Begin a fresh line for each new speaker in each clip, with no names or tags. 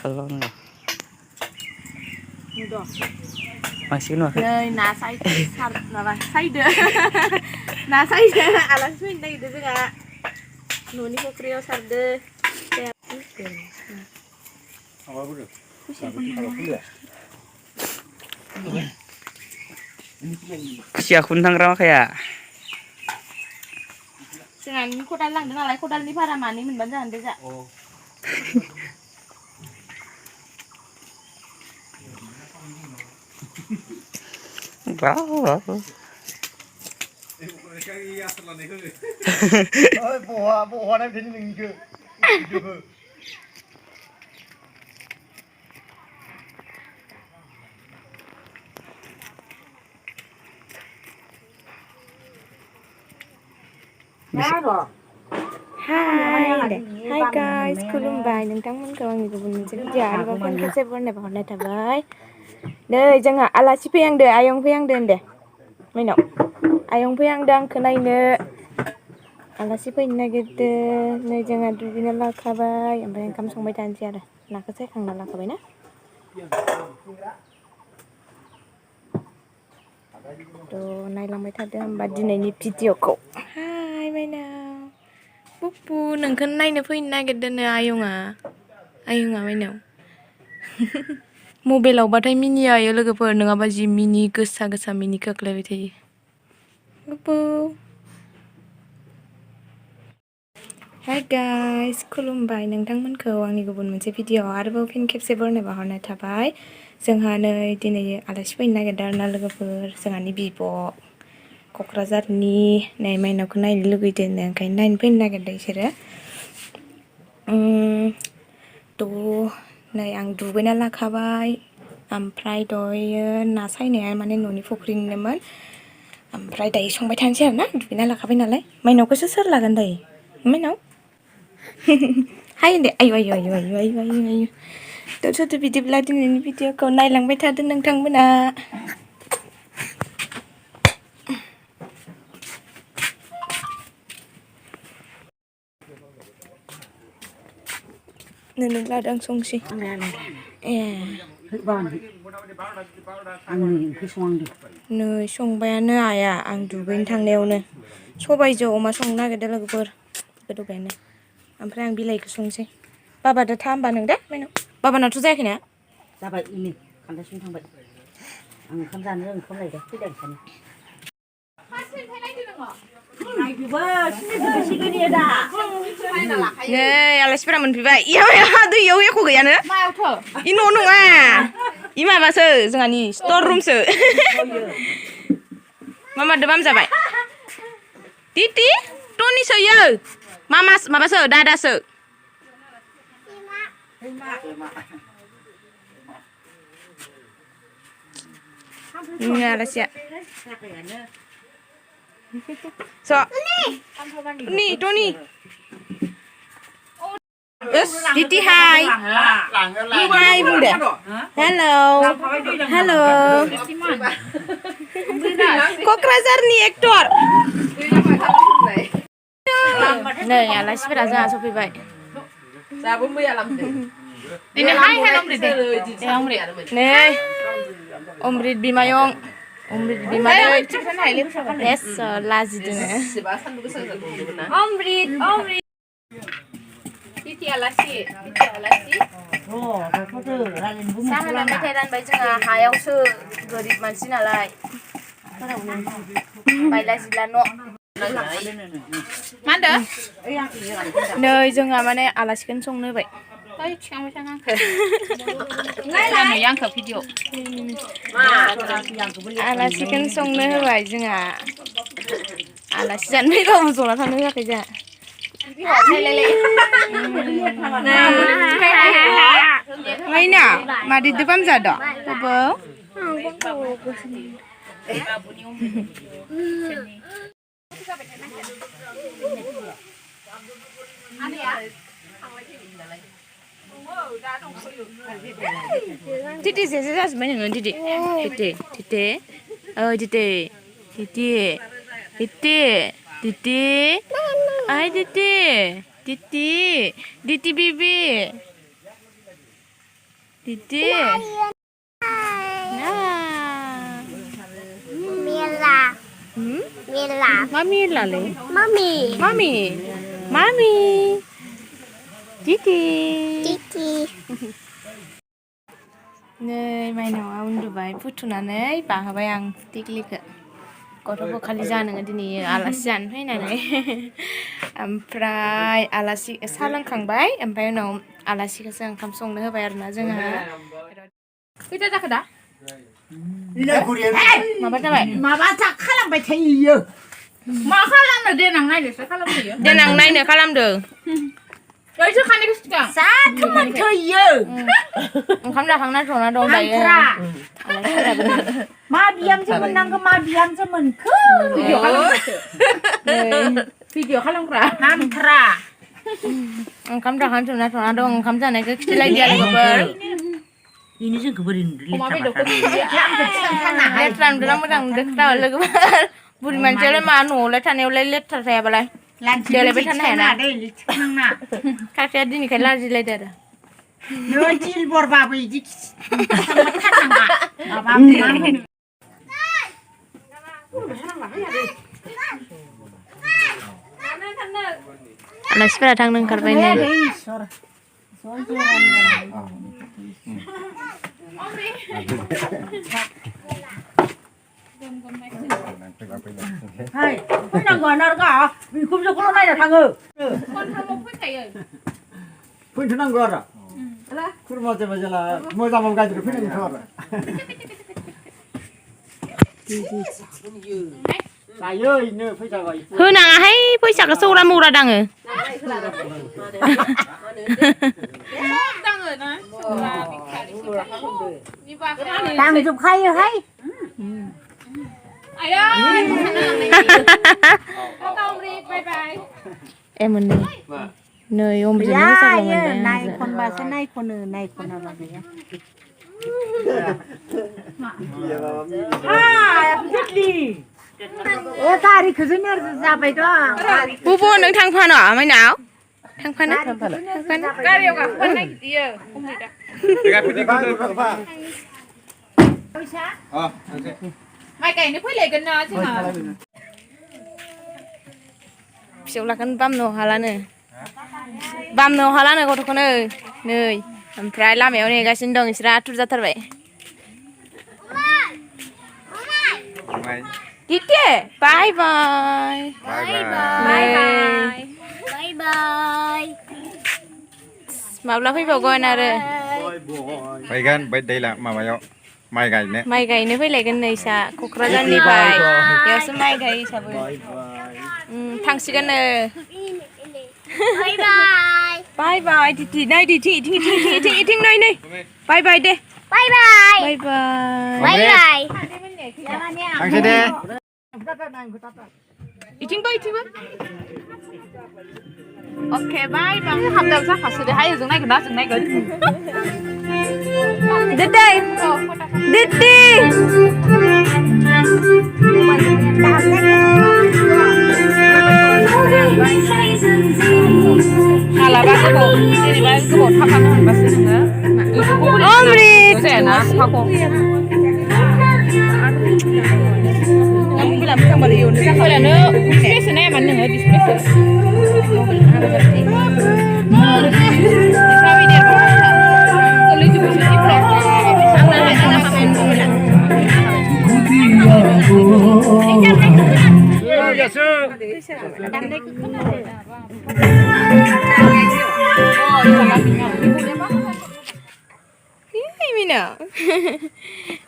kalong.
Udah.
Masih nuh.
เลยนาไซด์สัตว์นะไซด์เด้อนาไซด์เด้ออะไรช่วยได้เด้อจ้ะหนูนี่พวกเรียวสัตว์เด้อแต่
เอาไว้พูดเลยเอาพูดเลย
Siya kuntang rawa kaya.
Jangan kodal lang dengan alai kodal ni para mani min banjang deh ja.
Oh.
Wow.
Bộ này thấy mình chưa?
Hai guys, khulumbai nonton kawan gitu pun sejarah bahkan kita pun dapat hormat tabai. Deh jangan ala si peyang deh, ayong peyang deh. Mainok, ayong peyang dang kenai ne. Ala si peyang gitu, ne jangan dulu nala kabai, yang paling kamu songbai tanci ada. Nak saya kang nala kabai na. Tuh, naik lambai tadi hamba di ni video ko. Hai, mainok. Pupu, nang kenai ne pun nak ada ne ayunga mainok. Mobile batai mini ayo logo per nang apa ji mini gesa mini ke klewe tadi. Pupu. Hai guys, khulumbai nोंथांमोनखौ आंनि गुबुन मोनसे video आरोबाव फिन खेबसे बरनायना हरनाय थाबाय जोंहा नै दिनै आलासि फैनो नागिरदों आरोना लोगोफोर जोंहानि बिब' क'क्राझारनि नै माइनावखौ नायनो लुगैदों ओंखायनो नायनो फैनो नागिरदों बिसोरो थ' नै आं दुगैना लाखाबाय ओमफ्राय दहायो ना सायनाया माने न'नि फुख्रिनिनोमोन ओमफ्राय दायो संबाय थानोसै आरोना दुगैना लाखाबाय नालाय माइनावखौसो सोर लागोन दायो माइनाव हाय दे आयु थ' बिदिब्ला दिनैनि भिडिअखौ नायलांबाय थादो नोंथांमोना नों लादों संसै ए नै संबायानो आया आं दुगैनो थांनायावनो सबायजों अमा संनो नागिरदों लोगोफोर गोदौबायानो ओमफ्राय आं बिलाइखौ संसै बाबादो था होमबा नों दे माइनाव बाबानावथ' जायाखैना
जाबाय इनै खान्दासिम थांबाय आं ओंखाम जानो ओंखाम लायदों फैदों ओंखायनो
नै आलासिफोरा मोनफैबाय दैयाव एख' गैयानो इ न' नङा इ माबासो जोंहानि स्टर रुमसो मामादो बाम जाबाय टिटि टनिसो इयो माबासो Dadaso ini alasnya so nih Tony Titi hai hai bunda halo Kokrazar nih aktor nih alas berasa sopi baik ini hai nih Omrit Bimayong Omrit Bimayong yes lazi dene Omrit Titi alasi
oh betul raden bumi
sama meteran bae जोंहा हायावसो गोरिब मानसि नालाय बायला जिला न' मा होनदो नै जोंहा माने आलासिखौनो संनो होबाय आंखौ भिडिअ आलासिखौनो संनो होबाय जोंहा आलासि जानो फैबाबो जना थानो होआखै जोंहा Maina, madi depan zada. Apa? Titi saya sebenarnya nggak Titi. Oh Titi. Ay, Titi bibi. Didi. Nah.
Mila. Mila.
Mami là lấy.
Mami.
Mami. Mami. Didi.
Titi.
नै माइनावआ उन्दुबाय फुथुनानै बाहोबाय आं टिक्लिखौ गथ'खौ खालि जा नोङो दिनै आलासि जानो फैनानै ओमफ्राय आलासि साहा लोंखांबाय ओमफ्राय उनाव आलासिखौसो ओंखाम संनो होबाय आरोना जोंहा खैथा जाखो दा माबा जाबाय
माबा जा खालामबाय थायो मा खालामनो देनां नायनोसो खालामथयो
देनां नायनो खालामदों
ओइसो खानायखौ सिगां जाथोमोन थैयो
ओंखाम जाखांना जना दं दायो
मा बियामसो मोननांगौ मा बियामसो मोनखो भिडिअ खालामग्रा नामथ्रा
ओंखाम जाखांना जना दं ओंखाम जानायखौ खिथिलायदि लोगोफोर
ini जोंखौ बोरै नुदों
लेथ्रा नुदों मोजां नुदों लोगोफोर बुरि मानसियालाय मा न'आवलाय थानायावलाय लेथ्रा थायाबालाय देलायबाय थानो हायाना खासेया दिनैखाय लाजिलायदो आरो
नै जिलबरबाबो इदि माबा
आलासिफोरा थांनो ओंखारबाय नै
Hai, फैनांगौ आरो बेखौल' नायना थाङो
फैथ'नांगौ आरो खुरमा जेबो जेला मोजां गाज्रि फैनांगौ आरो जायो इनो फैसा गाय
होनाङाहाय फैसाखौ सौरा मौरा दाङो
दांजोबखायोहाय
ए मोननै नै अमृतनि फैसाखौ मोनबाय
नायखनबासो नायखनाबा गैया ए गारिखौसो नोरजो जाबाय दं
बुबु नों थांफानो माइनाव थांफानो गारियाव गाखोफानो नागिरदों माइ गायनो फैलायगोन ना जोंहा फिसौलाखौनो बामनो हालानो गथ'खौनो नै ओमफ्राय लामायाव नेगासिनो दं इसोर आथुर जाथारबाय दिदे बाय बाय
Bye bye. Bye bye.
माब्ला फैबावगोन आरो
फैगोन बै दैला माबायाव माइ गायनो
फैलायगोन नै सा क'क्राझारनिफ्राय बेयावसो माइ गायो हिसाबै थांसिगोन नो
Bye bye.
बाय बाय दिदि नाय दिदि इथिं नाय नै बाय बाय दे
Bye bye.
बाय बाय
Bye bye.
थांसै दे
इथिंबो अके बाय बाय हाबदाव जाखासो दे हाय जों नायगोन दिदि मालाबा गोबाव जेनेबा गोबाव थाफानो मोनबासो नोङो अमृत जायाना थाखौ मबाइला मोजांबालाय इयावनो मबाइलानो डिसप्लेसो नायामोन नोङो डिसप्लेसो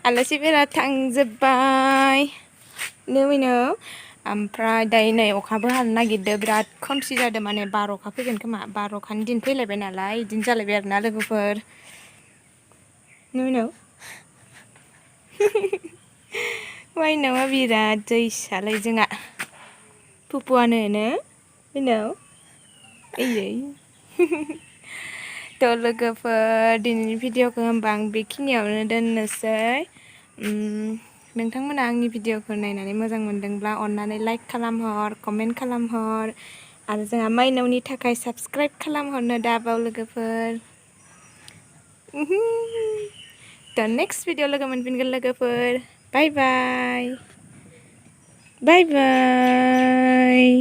आलासिफोरा थांजोब्बाय नोंनो ओमफ्राय दायो नै अखाबो हानो नागिरदों बिराद खोमसि जादों माने बार'खा फैगोन खोमा बार'खानि दिन फैलायबाय नालाय बिदिनो जालायबाय आरोना लोगोफोर नोंनाव माइनावा बिराद जैसालाय जोंहा पुपुआनो नोंनाव ओयै थ' लोगोफोर दिनैनि भिडिअखौ होमबा आं बेखिनियावनो दोननोसै नोंथांमोना आंनि भिडिअखौ नायनानै मोजां मोनदोंब्ला अन्नानै लाइक खालामहर कमेन्ट खालामहर आरो जोंहा माइनावनि थाखाय साबस्क्राइब खालामहरनो दाबाव लोगोफोर Dan next video logo moनफिनगोन लोगोफोर bye bye bye bye